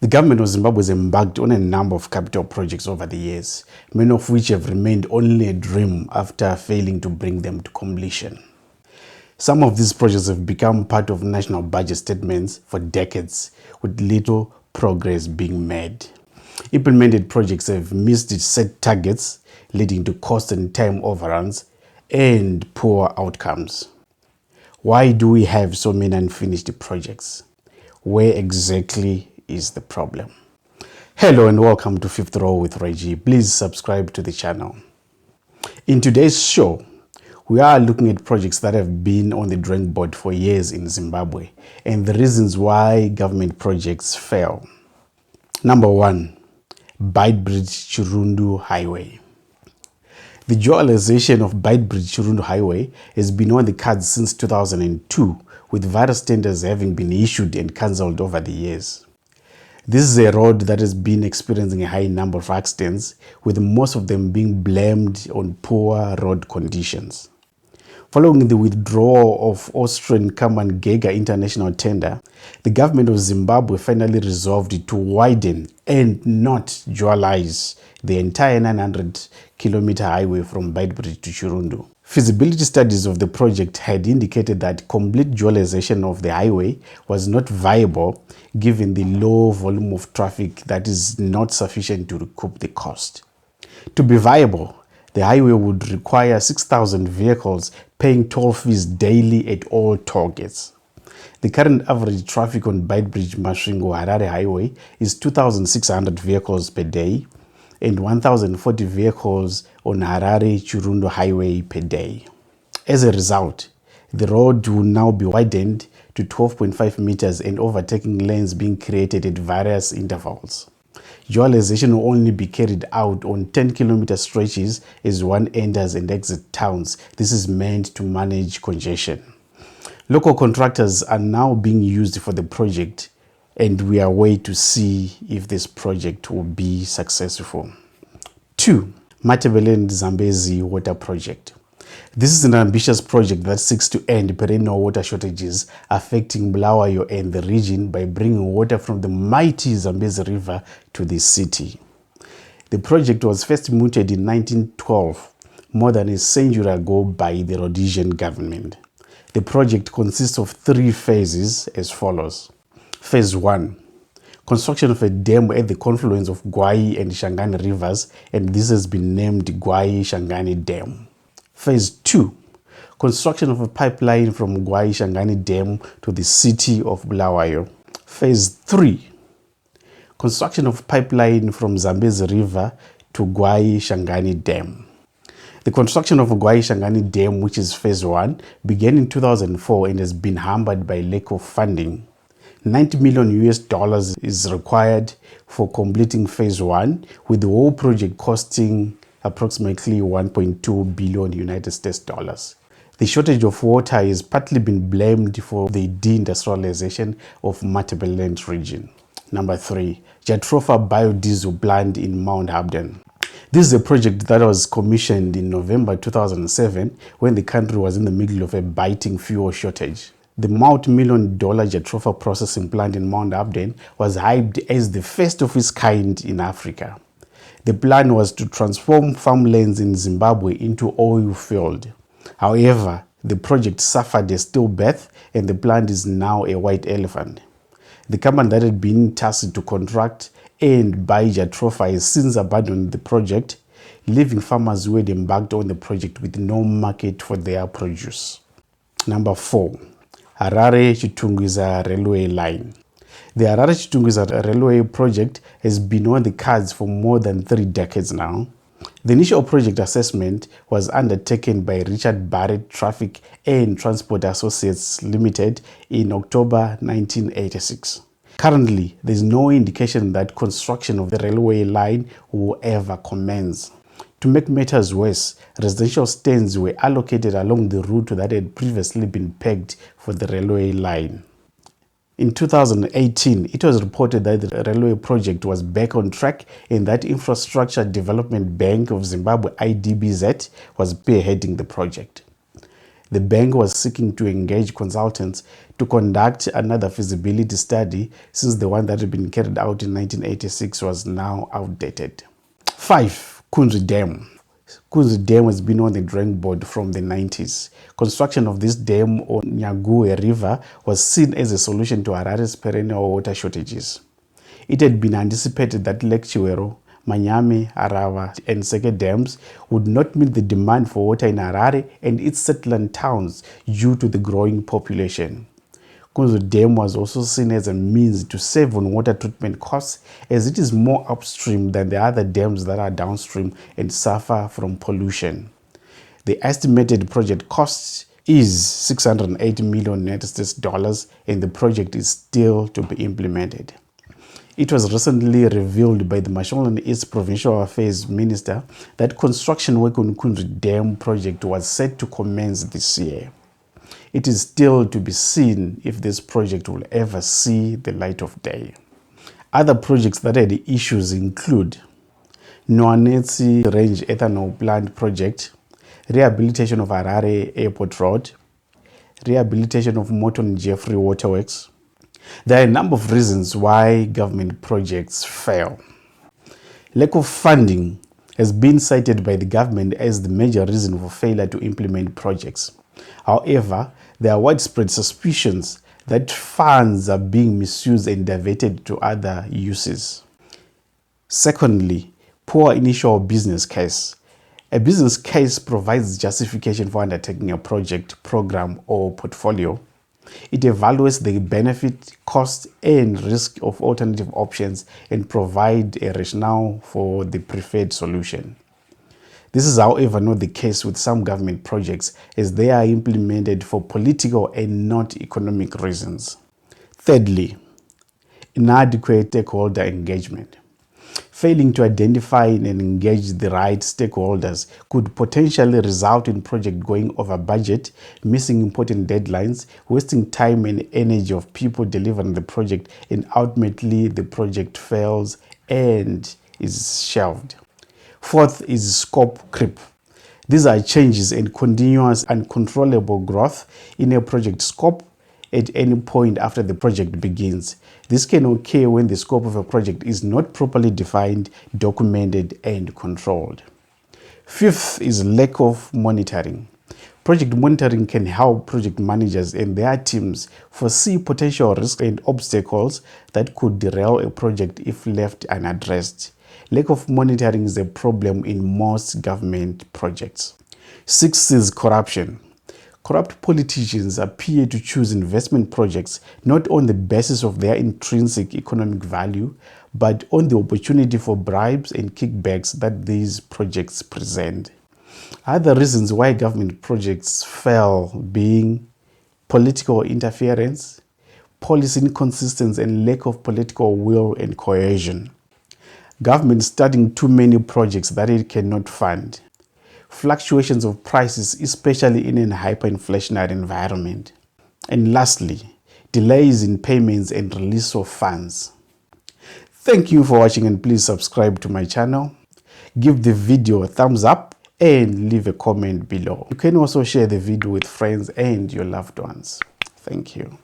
The government of Zimbabwe has embarked on a number of capital projects over the years, many of which have remained only a dream after failing to bring them to completion. Some of these projects have become part of national budget statements for decades, with little progress being made. Implemented projects have missed set targets, leading to cost and time overruns and poor outcomes. Why do we have so many unfinished projects? Where exactly is the problem? Hello and welcome to Fifth Row with Reggie. Please subscribe to the channel. In today's show, we are looking at projects that have been on the drawing board for years in Zimbabwe and the reasons why government projects fail. Number 1, Beitbridge-Chirundu Highway. The dualization of Beitbridge-Chirundu Highway has been on the cards since 2002, with various tenders having been issued and cancelled over the years. This is a road that has been experiencing a high number of accidents, with most of them being blamed on poor road conditions. Following the withdrawal of Austrian Kaman Geiger international tender, the government of Zimbabwe finally resolved to widen and not dualize the entire 900-kilometer highway from Beitbridge to Chirundu. Feasibility studies of the project had indicated that complete dualization of the highway was not viable given the low volume of traffic that is not sufficient to recoup the cost. To be viable, the highway would require 6,000 vehicles paying toll fees daily at all toll gates. The current average traffic on Beitbridge-Masvingo-Harare Highway is 2,600 vehicles per day and 1,040 vehicles on Harare-Chirundu Highway per day. As a result, the road will now be widened to 12.5 meters and overtaking lanes being created at various intervals. Dualization will only be carried out on 10-kilometer stretches as one enters and exits towns. This is meant to manage congestion. Local contractors are now being used for the project, and we are waiting to see if this project will be successful. 2. Matebele and Zambezi Water Project. This is an ambitious project that seeks to end perennial water shortages affecting Bulawayo and the region by bringing water from the mighty Zambezi River to the city. The project was first mooted in 1912, more than a century ago, by the Rhodesian government. The project consists of 3 phases as follows. Phase 1. Construction of a dam at the confluence of Gwai and Shangani rivers, and this has been named Gwai-Shangani Dam. Phase 2. Construction of a pipeline from Gwai-Shangani Dam to the city of Bulawayo. Phase 3. Construction of pipeline from Zambezi River to Gwai-Shangani Dam. The construction of Gwai-Shangani Dam, which is phase 1, began in 2004 and has been hampered by lack of funding. $90 million is required for completing phase 1, with the whole project costing approximately 1.2 billion United States dollars. The shortage of water has partly been blamed for the deindustrialization of Matebeleland region. Number 3, Jatropha biodiesel plant in Mount Hamden. This is a project that was commissioned in November 2007 when the country was in the middle of a biting fuel shortage. The multi-million-dollar Jatropha processing plant in Mount Hamden was hyped as the first of its kind in Africa. The plan was to transform farmlands in Zimbabwe into oil field. However, the project suffered a stillbirth and the plant is now a white elephant. The company that had been tasked to contract and buy Jatropha has since abandoned the project, leaving farmers who had embarked on the project with no market for their produce. Number 4. Harare-Chitungwiza Railway Line. The Harare-Chitungwiza Railway project has been on the cards for more than 3 decades now. The initial project assessment was undertaken by Richard Barrett Traffic and Transport Associates Limited in October 1986. Currently, there is no indication that construction of the railway line will ever commence. To make matters worse, residential stands were allocated along the route that had previously been pegged for the railway line. In 2018, it was reported that the railway project was back on track and that Infrastructure Development Bank of Zimbabwe (IDBZ) was spearheading the project. The bank was seeking to engage consultants to conduct another feasibility study since the one that had been carried out in 1986 was now outdated. 5. Kunzi Dam. Kunzi Dam has been on the drawing board from the 90s. Construction of this dam on Nyaguwe River was seen as a solution to Harare's perennial water shortages. It had been anticipated that Lake Chiwero, Manyame, Arava, and Seke dams would not meet the demand for water in Harare and its settlement towns due to the growing population. Kunzi Dam was also seen as a means to save on water treatment costs, as it is more upstream than the other dams that are downstream and suffer from pollution. The estimated project cost is $680 million and the project is still to be implemented. It was recently revealed by the Mashonaland East Provincial Affairs Minister that construction work on Kunzi Dam project was set to commence this year. It is still to be seen if this project will ever see the light of day. Other projects that had issues include Nwanetsi Range Ethanol Plant Project, rehabilitation of Harare Airport Road, rehabilitation of Morton Jeffrey Waterworks. There are a number of reasons why government projects fail. Lack of funding has been cited by the government as the major reason for failure to implement projects. However, there are widespread suspicions that funds are being misused and diverted to other uses. Secondly, poor initial business case. A business case provides justification for undertaking a project, program, or portfolio. It evaluates the benefit, cost, and risk of alternative options and provides a rationale for the preferred solution. This is, however, not the case with some government projects, as they are implemented for political and not economic reasons. Thirdly, inadequate stakeholder engagement. Failing to identify and engage the right stakeholders could potentially result in project going over budget, missing important deadlines, wasting time and energy of people delivering the project, and ultimately the project fails and is shelved. Fourth is scope creep. These are changes and continuous uncontrollable growth in a project scope at any point after the project begins. This can occur when the scope of a project is not properly defined, documented, and controlled. Fifth is lack of monitoring. Project monitoring can help project managers and their teams foresee potential risks and obstacles that could derail a project if left unaddressed. Lack of monitoring is a problem in most government projects. Sixth is corruption. Corrupt politicians appear to choose investment projects not on the basis of their intrinsic economic value, but on the opportunity for bribes and kickbacks that these projects present. Other reasons why government projects fail being political interference, policy inconsistency, and lack of political will and cohesion. Government starting too many projects that it cannot fund. Fluctuations of prices, especially in a hyperinflationary environment. And lastly, delays in payments and release of funds. Thank you for watching, and please subscribe to my channel. Give the video a thumbs up and leave a comment below. You can also share the video with friends and your loved ones. Thank you.